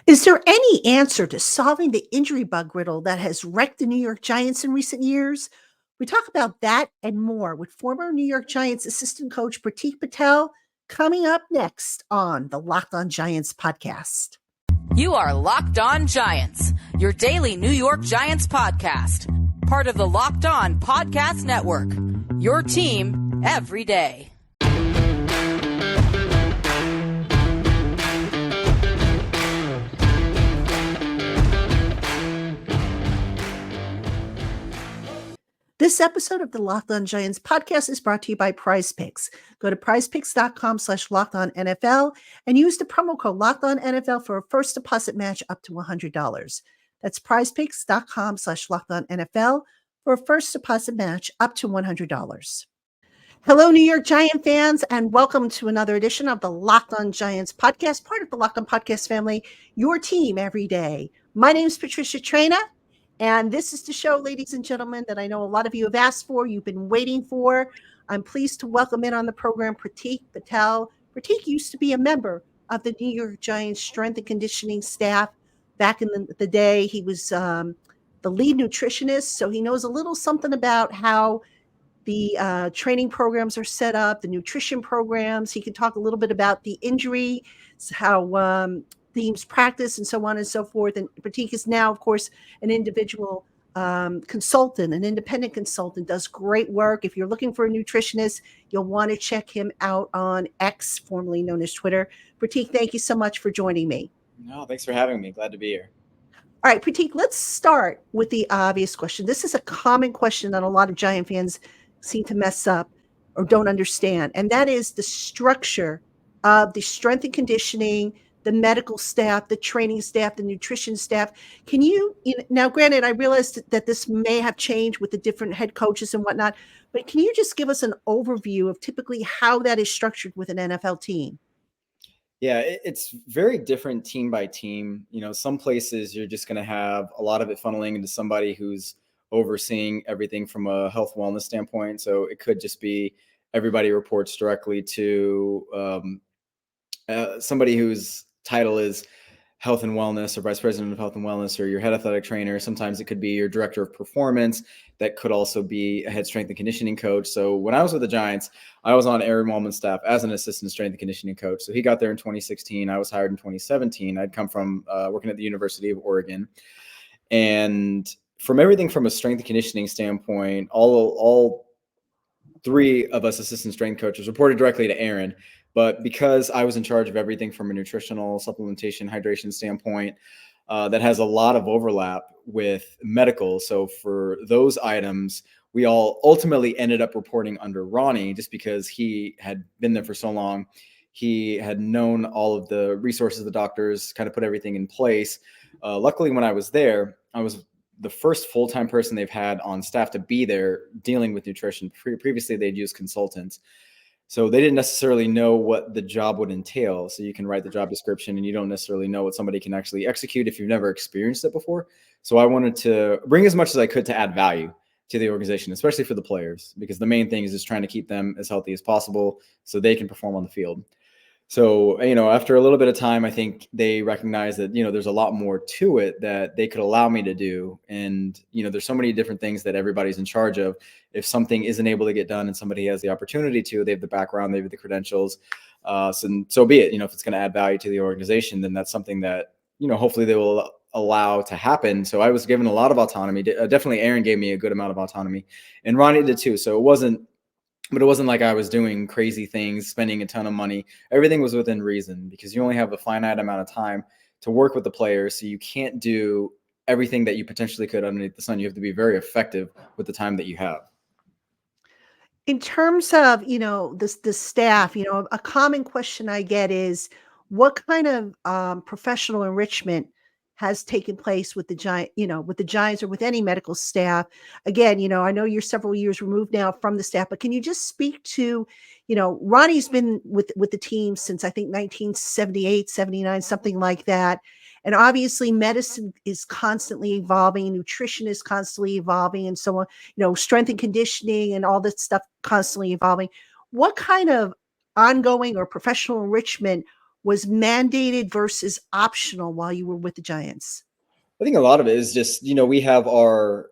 Is there any answer to solving the injury bug riddle that has wrecked the New York Giants in recent years? We talk about that and more with former New York Giants assistant coach Pratik Patel coming up next on the Locked On Giants podcast. You are Locked On Giants, your daily New York Giants podcast, part of the Locked On Podcast Network, your team every day. This episode of the Locked On Giants podcast is brought to you by Prize Picks. Go to prizepicks.com/LockedOnNFL and use the promo code LockedOnNFL for a first deposit match up to $100. That's prizepicks.com/LockedOnNFL for a first deposit match up to $100. Hello, New York Giant fans, and welcome to another edition of the Locked On Giants podcast, part of the Locked On Podcast family, your team every day. My name is Patricia Traina. And this is the show, ladies and gentlemen, that I know a lot of you have asked for, you've been waiting for. I'm pleased to welcome in on the program Pratik Patel. Pratik used to be a member of the New York Giants strength and conditioning staff. Back in the day, he was the lead nutritionist, so he knows a little something about how the training programs are set up, the nutrition programs. He can talk a little bit about the injury, how teams practice and so on and so forth. And Pratik is now, of course, an individual consultant, an independent consultant, does great work. If you're looking for a nutritionist, you'll want to check him out on X, formerly known as Twitter. Pratik, thank you so much for joining me. No, thanks for having me. Glad to be here. All right, Pratik, let's start with the obvious question. This is a common question that a lot of Giant fans seem to mess up or don't understand, and that is the structure of the strength and conditioning, the medical staff, the training staff, the nutrition staff. Can you now, granted, I realized that this may have changed with the different head coaches and whatnot, but can you just give us an overview of typically how that is structured with an NFL team? Yeah, it's very different team by team. Some places you're just going to have a lot of it funneling into somebody who's overseeing everything from a health wellness standpoint. So it could just be everybody reports directly to somebody whose title is health and wellness or vice president of health and wellness or your head athletic trainer. Sometimes it could be your director of performance. That could also be a head strength and conditioning coach. So when I was with the Giants, I was on Aaron Wallman's staff as an assistant strength and conditioning coach. So he got there in 2016. I was hired in 2017. I'd come from working at the University of Oregon. And from everything from a strength and conditioning standpoint, all three of us assistant strength coaches reported directly to Aaron. But because I was in charge of everything from a nutritional, supplementation, hydration standpoint, that has a lot of overlap with medical. So for those items, we all ultimately ended up reporting under Ronnie just because he had been there for so long. He had known all of the resources, the doctors, kind of put everything in place. Luckily, when I was there, I was the first full-time person they've had on staff to be there dealing with nutrition. Previously, they'd used consultants. So they didn't necessarily know what the job would entail. So you can write the job description and you don't necessarily know what somebody can actually execute if you've never experienced it before. So I wanted to bring as much as I could to add value to the organization, especially for the players, because the main thing is just trying to keep them as healthy as possible so they can perform on the field. So, after a little bit of time, I think they recognize that, there's a lot more to it that they could allow me to do. And, there's so many different things that everybody's in charge of. If something isn't able to get done and somebody has the opportunity to, they have the background, they have the credentials. So be it, if it's going to add value to the organization, then that's something that, hopefully they will allow to happen. So I was given a lot of autonomy. Definitely Aaron gave me a good amount of autonomy, and Ronnie did too. So it wasn't like I was doing crazy things, spending a ton of money. Everything was within reason because you only have a finite amount of time to work with the players. So you can't do everything that you potentially could underneath the sun. You have to be very effective with the time that you have. In terms of, the staff, a common question I get is what kind of professional enrichment has taken place with the Giants or with any medical staff? Again, I know you're several years removed now from the staff, but can you just speak to, Ronnie's been with the team since I think 1978, 79, something like that. And obviously medicine is constantly evolving, nutrition is constantly evolving, and so on, strength and conditioning and all this stuff constantly evolving. What kind of ongoing or professional enrichment was mandated versus optional while you were with the Giants? I think a lot of it is just, we have our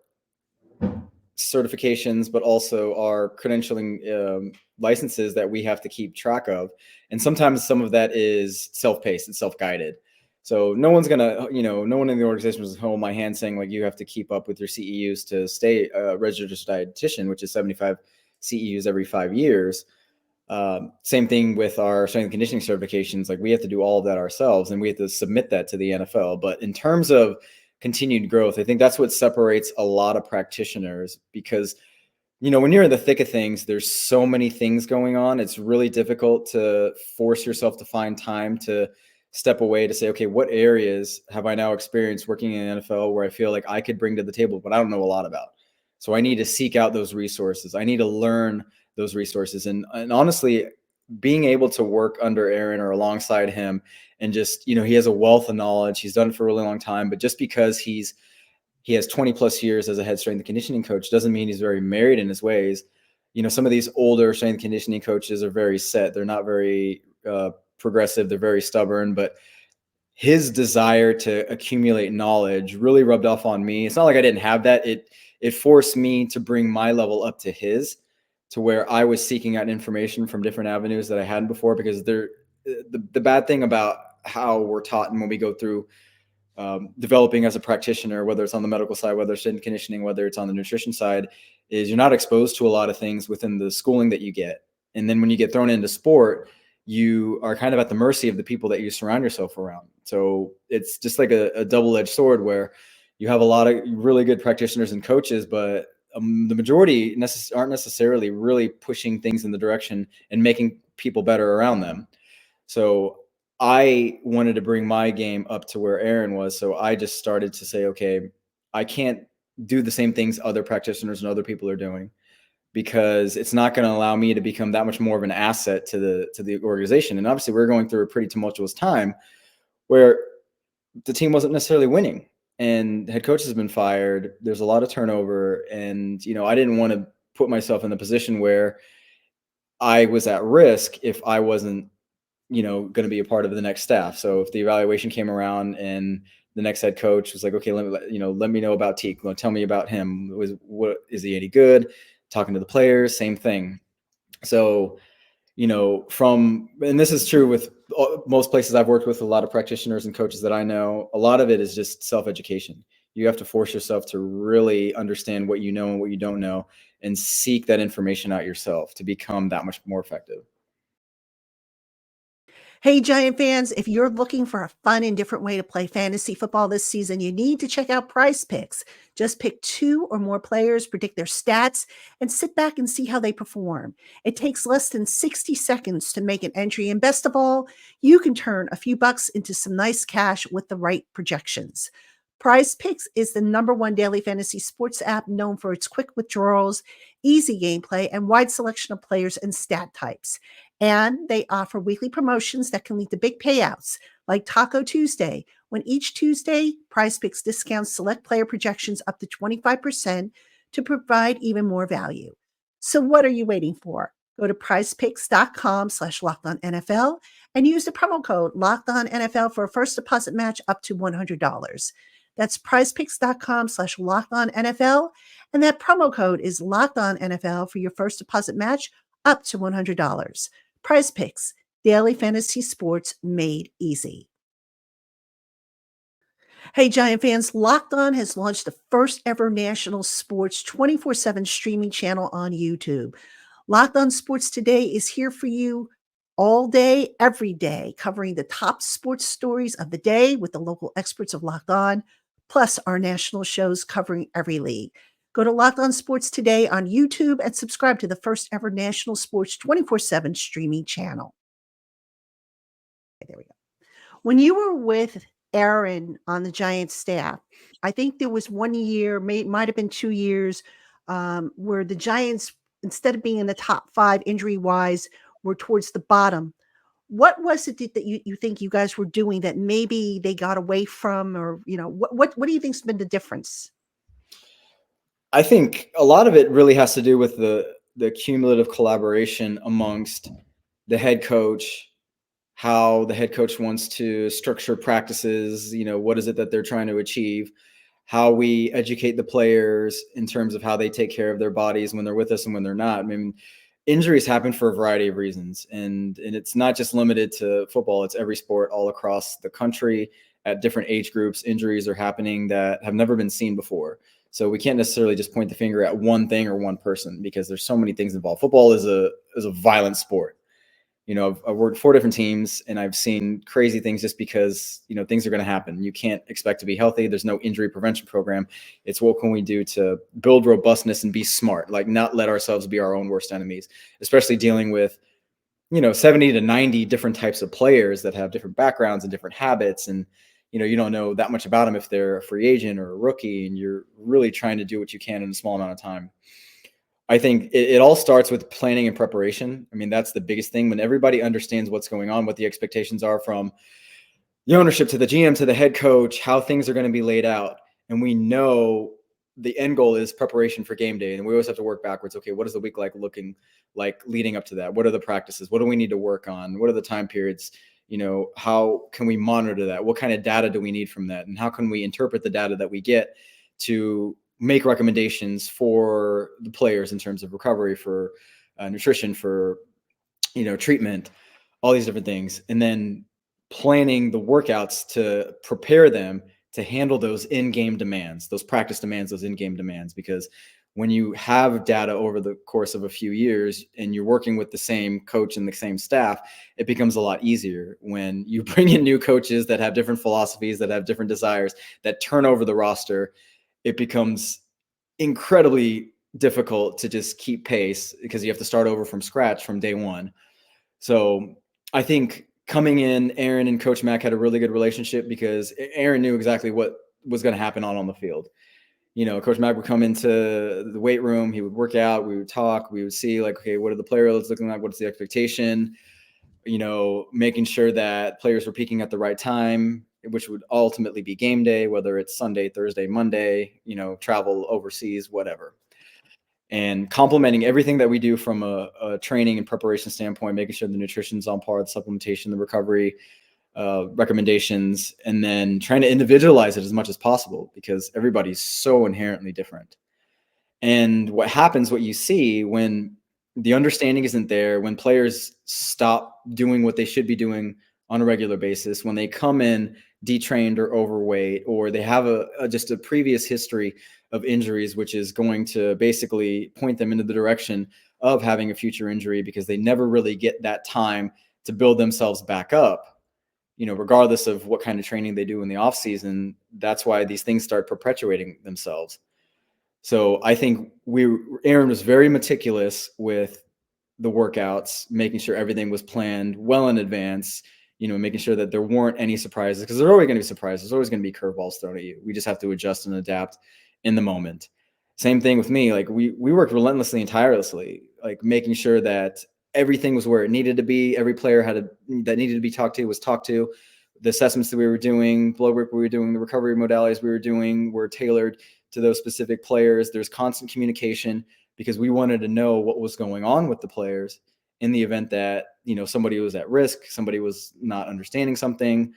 certifications, but also our credentialing licenses that we have to keep track of. And sometimes some of that is self-paced and self-guided. So no one's going to, no one in the organization was holding my hand saying like, you have to keep up with your CEUs to stay a registered dietitian, which is 75 CEUs every 5 years. Same thing with our strength and conditioning certifications. Like we have to do all of that ourselves and we have to submit that to the NFL. But in terms of continued growth, I think that's what separates a lot of practitioners, because when you're in the thick of things, there's so many things going on. It's really difficult to force yourself to find time to step away to say, okay, what areas have I now experienced working in the NFL where I feel like I could bring to the table, but I don't know a lot about. So I need to seek out those resources. I need to learn those resources. And honestly, being able to work under Aaron or alongside him and just, he has a wealth of knowledge. He's done it for a really long time, but just because he has 20 plus years as a head strength and conditioning coach doesn't mean he's very married in his ways. Some of these older strength and conditioning coaches are very set. They're not very progressive. They're very stubborn, but his desire to accumulate knowledge really rubbed off on me. It's not like I didn't have that. It forced me to bring my level up to his, to where I was seeking out information from different avenues that I hadn't before, because the bad thing about how we're taught and when we go through developing as a practitioner, whether it's on the medical side, whether it's in conditioning, whether it's on the nutrition side, is you're not exposed to a lot of things within the schooling that you get. And then when you get thrown into sport, you are kind of at the mercy of the people that you surround yourself around. So it's just like a double-edged sword where you have a lot of really good practitioners and coaches, but the majority aren't necessarily really pushing things in the direction and making people better around them. So I wanted to bring my game up to where Aaron was. So I just started to say, okay, I can't do the same things other practitioners and other people are doing, because it's not going to allow me to become that much more of an asset to the organization. And obviously we're going through a pretty tumultuous time where the team wasn't necessarily winning and head coach has been fired. There's a lot of turnover. And, I didn't want to put myself in the position where I was at risk if I wasn't, going to be a part of the next staff. So if the evaluation came around and the next head coach was like, okay, let me know about Teak. Tell me about him. Is he any good? Talking to the players, same thing. So, and this is true with most places I've worked with, a lot of practitioners and coaches that I know, a lot of it is just self-education. You have to force yourself to really understand what you know and what you don't know and seek that information out yourself to become that much more effective. Hey, Giant fans, if you're looking for a fun and different way to play fantasy football this season, you need to check out Prize Picks. Just pick 2 or more players, predict their stats, and sit back and see how they perform. It takes less than 60 seconds to make an entry, and best of all, you can turn a few bucks into some nice cash with the right projections. Prize Picks is the #1 daily fantasy sports app known for its quick withdrawals, easy gameplay, and wide selection of players and stat types. And they offer weekly promotions that can lead to big payouts, like Taco Tuesday, when each Tuesday, Prize Picks discounts select player projections up to 25% to provide even more value. So what are you waiting for? Go to prizepicks.com/LockedOnNFL and use the promo code LockedOnNFL for a first deposit match up to $100. That's prizepicks.com/LockedOnNFL, and that promo code is LockedOnNFL for your first deposit match up to $100. Prize Picks, daily fantasy sports made easy. Hey, Giant fans, Locked On has launched the first ever national sports 24/7 streaming channel on YouTube. Locked On Sports Today is here for you all day, every day, covering the top sports stories of the day with the local experts of Locked On, plus our national shows covering every league. Go to Locked On Sports Today on YouTube and subscribe to the first ever national sports 24/7 streaming channel. Okay, there we go. When you were with Aaron on the Giants staff, I think there was 1 year, might have been 2 years, where the Giants, instead of being in the top 5 injury-wise, were towards the bottom. What was it that you think you guys were doing that maybe they got away from, or, what do you think's been the difference? I think a lot of it really has to do with the cumulative collaboration amongst the head coach, how the head coach wants to structure practices, what is it that they're trying to achieve, how we educate the players in terms of how they take care of their bodies when they're with us and when they're not. I mean, injuries happen for a variety of reasons, and it's not just limited to football. It's every sport all across the country at different age groups. Injuries are happening that have never been seen before. So we can't necessarily just point the finger at one thing or one person, because there's so many things involved. Football is a violent sport. I've worked 4 different teams, and I've seen crazy things just because, things are going to happen. You can't expect to be healthy. There's no injury prevention program. It's what can we do to build robustness and be smart, like not let ourselves be our own worst enemies, especially dealing with, 70 to 90 different types of players that have different backgrounds and different habits. And, you don't know that much about them if they're a free agent or a rookie, and you're really trying to do what you can in a small amount of time. I think it all starts with planning and preparation. I mean, that's the biggest thing. When everybody understands what's going on, what the expectations are from the ownership to the GM to the head coach, how things are going to be laid out, and we know the end goal is preparation for game day, and we always have to work backwards. Okay, what is the week looking like leading up to that? What are the practices? What do we need to work on? What are the time periods? How can we monitor that? What kind of data do we need from that? And how can we interpret the data that we get to make recommendations for the players in terms of recovery, for nutrition, for, treatment, all these different things. And then planning the workouts to prepare them to handle those in-game demands, those practice demands, those in-game demands. Because when you have data over the course of a few years and you're working with the same coach and the same staff, it becomes a lot easier. When you bring in new coaches that have different philosophies, that have different desires, that turn over the roster, it becomes incredibly difficult to just keep pace, because you have to start over from scratch from day one. So I think coming in, Aaron and Coach Mac had a really good relationship, because Aaron knew exactly what was going to happen on the field. Coach Mac would come into the weight room, he would work out, we would talk, we would see like, okay, what are the player loads looking like? What's the expectation? Making sure that players were peaking at the right time, which would ultimately be game day, whether it's Sunday, Thursday, Monday, travel overseas, whatever. And complementing everything that we do from a training and preparation standpoint, making sure the nutrition's on par, the supplementation, the recovery recommendations, and then trying to individualize it as much as possible, because everybody's so inherently different. And what happens, what you see when the understanding isn't there, when players stop doing what they should be doing on a regular basis, when they come in detrained or overweight, or they have just a previous history of injuries, which is going to basically point them into the direction of having a future injury, because they never really get that time to build themselves back up, regardless of what kind of training they do in the off season. That's why these things start perpetuating themselves. So I think Aaron was very meticulous with the workouts, making sure everything was planned well in advance, making sure that there weren't any surprises, because there's always going to be surprises. There's always going to be curveballs thrown at you. We just have to adjust and adapt in the moment. Same thing with me. Like we worked relentlessly and tirelessly, like making sure that everything was where it needed to be. Every player that needed to be talked to was talked to. The assessments that we were doing, blood work we were doing, the recovery modalities we were doing were tailored to those specific players. There's constant communication, because we wanted to know what was going on with the players in the event that, somebody was at risk, somebody was not understanding something,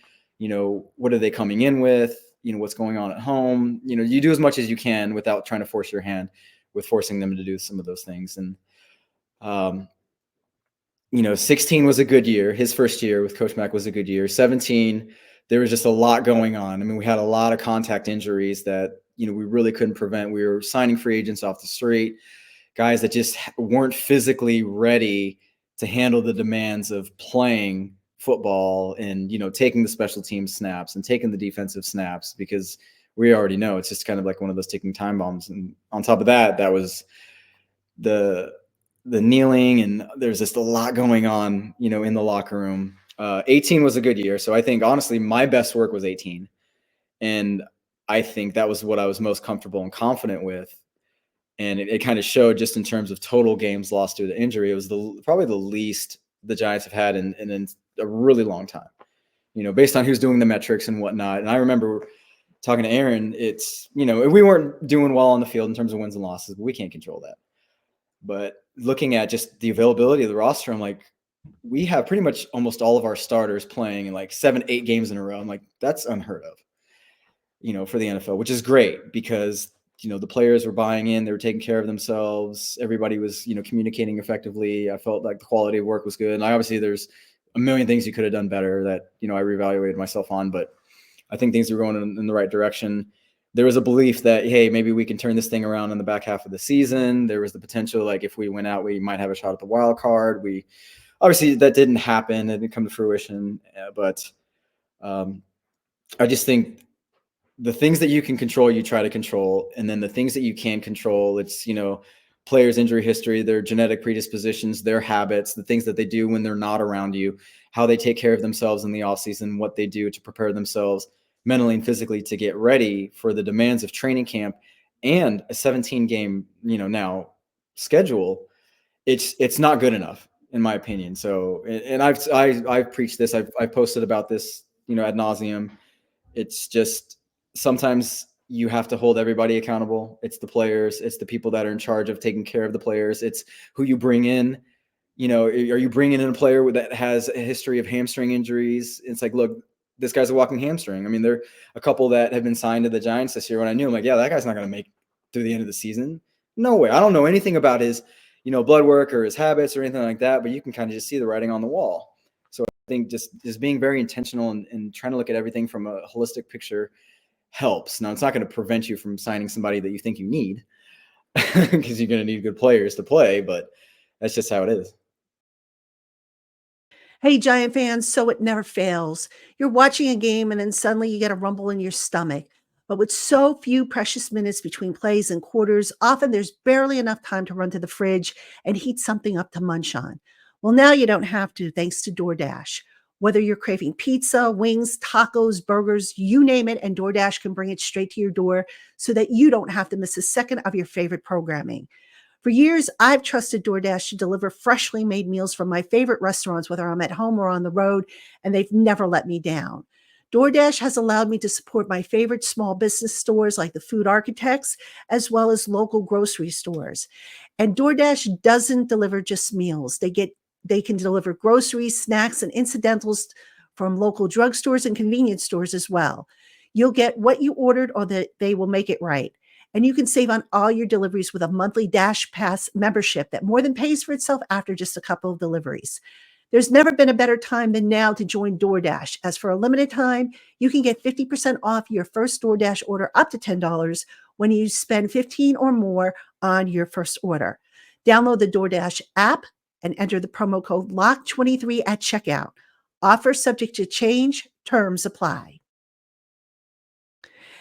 what are they coming in with, what's going on at home. You do as much as you can without trying to force your hand with forcing them to do some of those things. And, 16 was a good year. His first year with Coach Mac was a good year. 17, there was just a lot going on. I mean, we had a lot of contact injuries that, we really couldn't prevent. We were signing free agents off the street, guys that just weren't physically ready to handle the demands of playing football and, taking the special team snaps and taking the defensive snaps, because we already know it's just kind of like one of those ticking time bombs. And on top of that, that was the kneeling, and there's just a lot going on, in the locker room. 18 was a good year. So I think honestly, my best work was 18. And I think that was what I was most comfortable and confident with. And it kind of showed just in terms of total games lost due to injury. It was probably the least the Giants have had in a really long time, based on who's doing the metrics and whatnot. And I remember talking to Aaron, it's, we weren't doing well on the field in terms of wins and losses, but we can't control that. But looking at just the availability of the roster, I'm like, we have pretty much almost all of our starters playing in like 7, 8 games in a row. I'm like, that's unheard of, for the NFL, which is great because, the players were buying in, they were taking care of themselves. Everybody was, communicating effectively. I felt like the quality of work was good. And obviously there's a million things you could have done better that, I reevaluated myself on, but I think things were going in the right direction. There was a belief that, hey, maybe we can turn this thing around in the back half of the season. There was the potential, like if we went out, we might have a shot at the wild card. Obviously that didn't happen. It didn't come to fruition. But I just think the things that you can control, you try to control. And then the things that you can't control, it's, players' injury history, their genetic predispositions, their habits, the things that they do when they're not around you, how they take care of themselves in the off season, what they do to prepare themselves mentally and physically to get ready for the demands of training camp and a 17 game, now schedule. It's not good enough in my opinion. So, and I've preached this, I've posted about this, ad nauseum. It's just sometimes you have to hold everybody accountable. It's the players, it's the people that are in charge of taking care of the players. It's who you bring in. Are you bringing in a player that has a history of hamstring injuries? It's like, look, this guy's a walking hamstring. I mean, there are a couple that have been signed to the Giants this year. When I knew, I'm like, yeah, that guy's not going to make through the end of the season. No way. I don't know anything about his, blood work or his habits or anything like that, but you can kind of just see the writing on the wall. So I think just being very intentional and trying to look at everything from a holistic picture helps. Now, it's not going to prevent you from signing somebody that you think you need because you're going to need good players to play, but that's just how it is. Hey, Giant fans, so it never fails. You're watching a game and then suddenly you get a rumble in your stomach. But with so few precious minutes between plays and quarters, often there's barely enough time to run to the fridge and heat something up to munch on. Well, now you don't have to, thanks to DoorDash. Whether you're craving pizza, wings, tacos, burgers, you name it, and DoorDash can bring it straight to your door so that you don't have to miss a second of your favorite programming. For years, I've trusted DoorDash to deliver freshly made meals from my favorite restaurants, whether I'm at home or on the road, and they've never let me down. DoorDash has allowed me to support my favorite small business stores like the Food Architects, as well as local grocery stores. And DoorDash doesn't deliver just meals. They can deliver groceries, snacks, and incidentals from local drugstores and convenience stores as well. You'll get what you ordered or they will make it right. And you can save on all your deliveries with a monthly Dash Pass membership that more than pays for itself after just a couple of deliveries. There's never been a better time than now to join DoorDash, as for a limited time, you can get 50% off your first DoorDash order up to $10 when you spend 15 or more on your first order. Download the DoorDash app and enter the promo code LOCK23 at checkout. Offer subject to change, terms apply.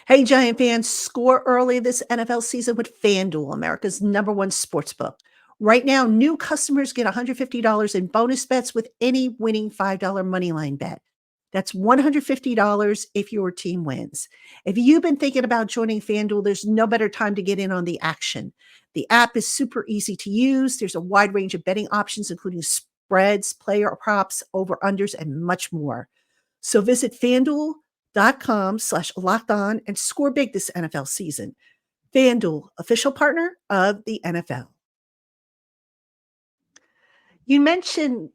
Hey, Giant fans, score early this NFL season with FanDuel, America's #1 sportsbook. Right now, new customers get $150 in bonus bets with any winning $5 MONEYLINE bet. That's $150 if your team wins. If you've been thinking about joining FanDuel, there's no better time to get in on the action. The app is super easy to use. There's a wide range of betting options, including spreads, player props, over-unders, and much more. So visit FanDuel.com/lockedon and score big this NFL season. FanDuel, official partner of the NFL. You mentioned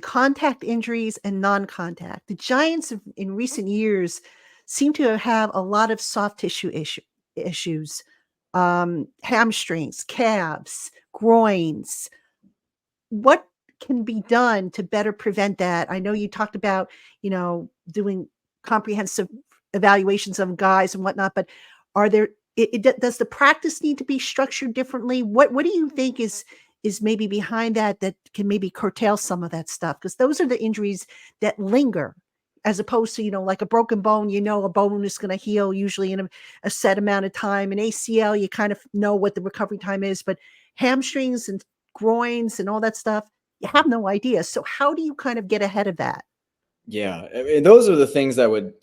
contact injuries and non-contact. The Giants in recent years seem to have a lot of soft tissue issues, hamstrings, calves, groins. What can be done to better prevent that? I know you talked about, doing comprehensive evaluations of guys and whatnot, but are there, does the practice need to be structured differently? What do you think is maybe behind that can maybe curtail some of that stuff? Because those are the injuries that linger as opposed to, like a broken bone, a bone is going to heal usually in a set amount of time. An ACL, you kind of know what the recovery time is, but hamstrings and groins and all that stuff, you have no idea. So how do you kind of get ahead of that? Yeah, I mean, those are the things that would,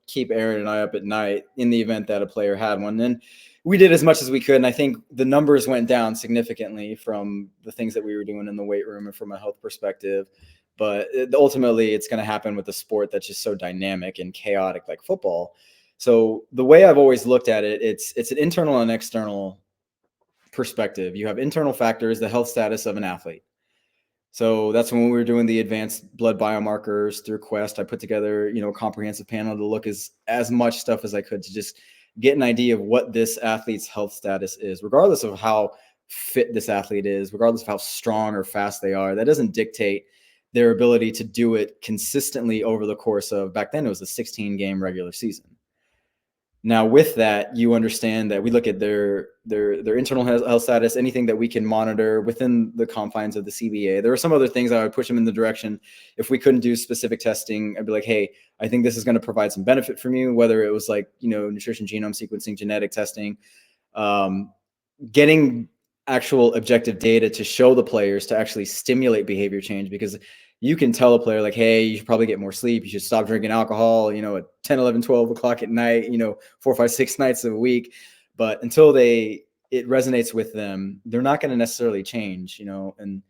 keep Aaron and I up at night in the event that a player had one. And we did as much as we could. And I think the numbers went down significantly from the things that we were doing in the weight room and from a health perspective. But ultimately, it's going to happen with a sport that's just so dynamic and chaotic like football. So the way I've always looked at it, it's an internal and external perspective. You have internal factors, the health status of an athlete. So that's when we were doing the advanced blood biomarkers through Quest. I put together, a comprehensive panel to look as much stuff as I could to just get an idea of what this athlete's health status is, regardless of how fit this athlete is, regardless of how strong or fast they are. That doesn't dictate their ability to do it consistently over the course of, back then it was a 16-game regular season. Now, with that, you understand that we look at their internal health status, anything that we can monitor within the confines of the CBA. There were some other things I would push them in the direction. If we couldn't do specific testing, I'd be like, hey, I think this is going to provide some benefit from you, whether it was like, nutrition, genome sequencing, genetic testing, getting actual objective data to show the players to actually stimulate behavior change, because you can tell a player like, hey, you should probably get more sleep. You should stop drinking alcohol, at 10, 11, 12 o'clock at night, 4, 5, 6 nights a week. But until it resonates with them, they're not going to necessarily change, and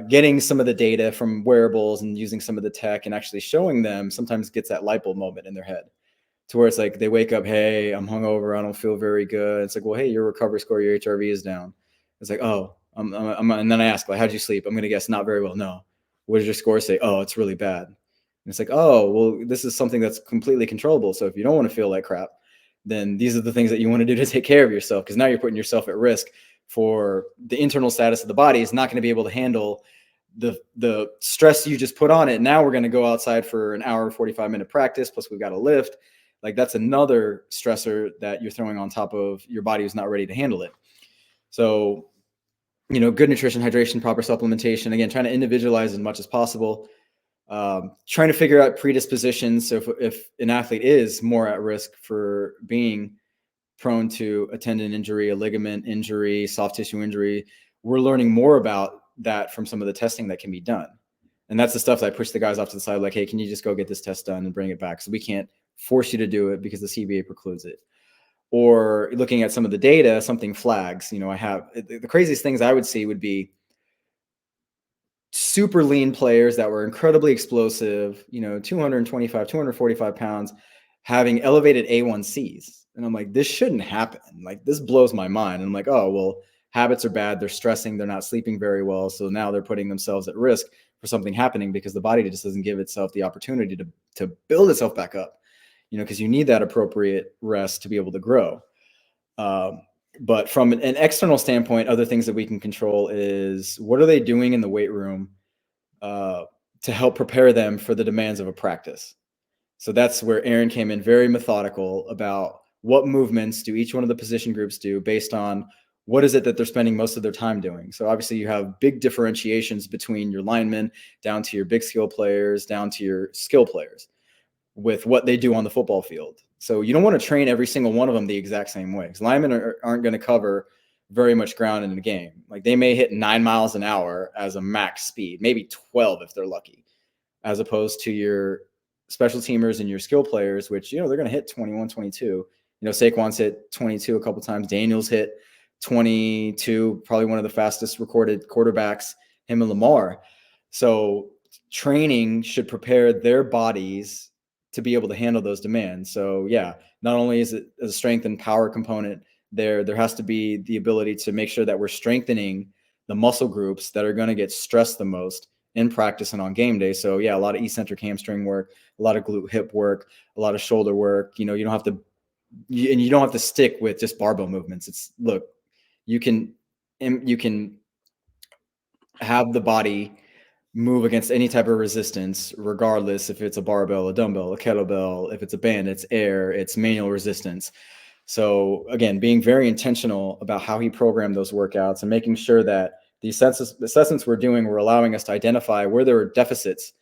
getting some of the data from wearables and using some of the tech and actually showing them sometimes gets that light bulb moment in their head to where it's like they wake up, hey, I'm hungover, I don't feel very good. It's like, well, hey, your recovery score, your HRV is down. It's like, oh, and then I ask, like, how'd you sleep? I'm going to guess not very well. No. What does your score say? Oh, it's really bad. And it's like, oh, well, this is something that's completely controllable. So if you don't want to feel like crap, then these are the things that you want to do to take care of yourself, because now you're putting yourself at risk for the internal status of the body is not going to be able to handle the stress you just put on it. Now we're going to go outside for an hour, 45-minute practice, plus we've got to lift. Like, that's another stressor that you're throwing on top of your body who's not ready to handle it. So, good nutrition, hydration, proper supplementation, again, trying to individualize as much as possible, trying to figure out predispositions. So if an athlete is more at risk for being prone to a tendon injury, a ligament injury, soft tissue injury, we're learning more about that from some of the testing that can be done. And that's the stuff that I push the guys off to the side, like, hey, can you just go get this test done and bring it back? So we can't force you to do it because the CBA precludes it. Or looking at some of the data, something flags. I have the craziest things I would see would be super lean players that were incredibly explosive, 225, 245 pounds, having elevated A1Cs. And I'm like, this shouldn't happen. Like, this blows my mind. And I'm like, oh, well, habits are bad. They're stressing. They're not sleeping very well. So now they're putting themselves at risk for something happening because the body just doesn't give itself the opportunity to build itself back up, because you need that appropriate rest to be able to grow. But from an external standpoint, other things that we can control is what are they doing in the weight room to help prepare them for the demands of a practice. So that's where Aaron came in, very methodical about what movements do each one of the position groups do based on what is it that they're spending most of their time doing. So obviously you have big differentiations between your linemen down to your big skill players, down to your skill players with what they do on the football field. So you don't want to train every single one of them the exact same way, because linemen aren't going to cover very much ground in the game. Like, they may hit 9 miles an hour as a max speed, maybe 12 if they're lucky, as opposed to your special teamers and your skill players, which, they're going to hit 21, 22. Saquon's hit 22 a couple times. Daniel's hit 22, probably one of the fastest recorded quarterbacks, him and Lamar. So training should prepare their bodies to be able to handle those demands. So yeah, not only is it a strength and power component, there has to be the ability to make sure that we're strengthening the muscle groups that are going to get stressed the most in practice and on game day. So yeah, a lot of eccentric hamstring work, a lot of glute hip work, a lot of shoulder work. You don't have to, and you don't have to stick with just barbell movements. It's, look, you can have the body move against any type of resistance, regardless if it's a barbell, a dumbbell, a kettlebell, if it's a band, it's air, it's manual resistance. So again, being very intentional about how he programmed those workouts and making sure that the assessments we're doing were allowing us to identify where there are deficits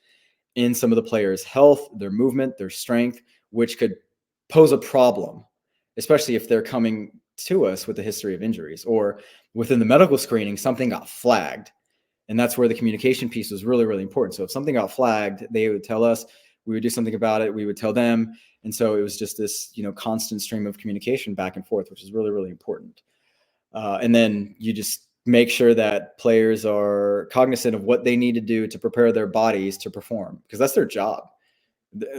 in some of the players' health, their movement, their strength, which could pose a problem, especially if they're coming to us with a history of injuries, or within the medical screening, something got flagged. And that's where the communication piece was really, really important. So if something got flagged, they would tell us, we would do something about it, we would tell them. And so it was just this, constant stream of communication back and forth, which is really, really important. And then you just make sure that players are cognizant of what they need to do to prepare their bodies to perform, because that's their job.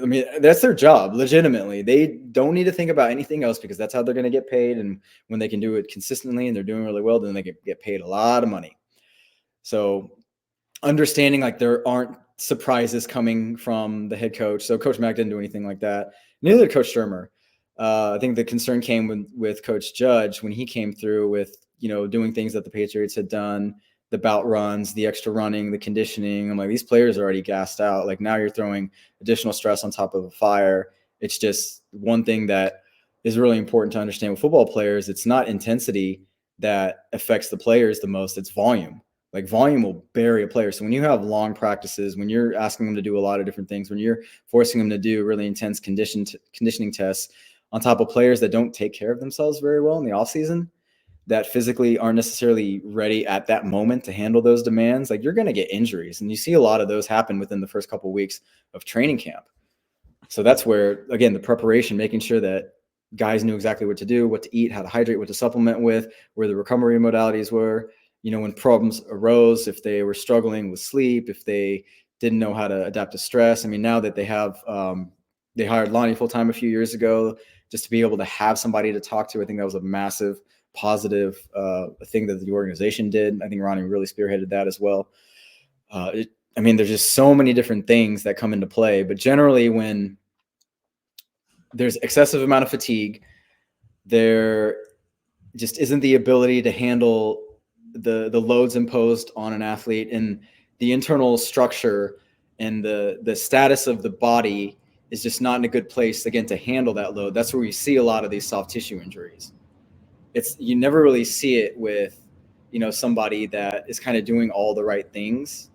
I mean, that's their job, legitimately. They don't need to think about anything else, because that's how they're going to get paid. And when they can do it consistently and they're doing really well, then they get paid a lot of money. So understanding like there aren't surprises coming from the head coach. So Coach Mack didn't do anything like that. Neither did Coach Shurmur. I think the concern came with Coach Judge when he came through with, doing things that the Patriots had done, the bout runs, the extra running, the conditioning. I'm like, these players are already gassed out. Like now you're throwing additional stress on top of a fire. It's just one thing that is really important to understand with football players. It's not intensity that affects the players the most. It's volume. Like volume will bury a player. So when you have long practices, when you're asking them to do a lot of different things, when you're forcing them to do really intense conditioning tests on top of players that don't take care of themselves very well in the offseason, that physically aren't necessarily ready at that moment to handle those demands, like you're going to get injuries. And you see a lot of those happen within the first couple of weeks of training camp. So that's where, again, the preparation, making sure that guys knew exactly what to do, what to eat, how to hydrate, what to supplement with, where the recovery modalities were, when problems arose, if they were struggling with sleep, if they didn't know how to adapt to stress. I mean, now that they have, they hired Lonnie full-time a few years ago, just to be able to have somebody to talk to. I think that was a massive positive thing that the organization did. I think Ronnie really spearheaded that as well. There's just so many different things that come into play, but generally when there's excessive amount of fatigue, there just isn't the ability to handle the loads imposed on an athlete, and the internal structure and the status of the body is just not in a good place, again, to handle that load. That's where we see a lot of these soft tissue injuries. You never really see it with, somebody that is kind of doing all the right things.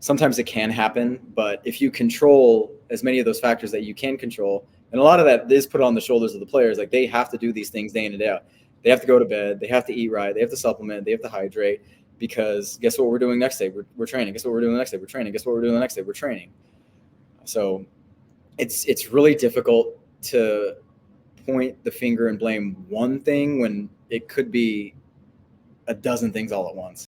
Sometimes it can happen, but if you control as many of those factors that you can control, and a lot of that is put on the shoulders of the players, like they have to do these things day in and day out. They have to go to bed, they have to eat right, they have to supplement, they have to hydrate, because guess what we're doing next day? We're training. Guess what we're doing the next day? We're training. Guess what we're doing the next day? We're training. So it's really difficult to point the finger and blame one thing when it could be a dozen things all at once.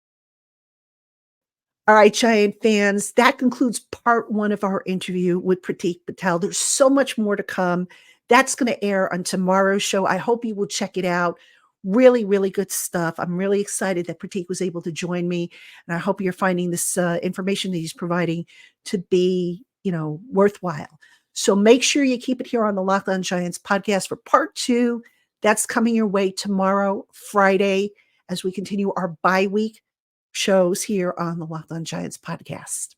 All right, Giant fans, that concludes part 1 of our interview with Pratik Patel. There's so much more to come. That's going to air on tomorrow's show. I hope you will check it out. Really, really good stuff. I'm really excited that Pratik was able to join me, and I hope you're finding this information that he's providing to be, worthwhile. So make sure you keep it here on the Locked On Giants podcast for part 2. That's coming your way tomorrow, Friday, as we continue our bye week shows here on the Locked On Giants podcast.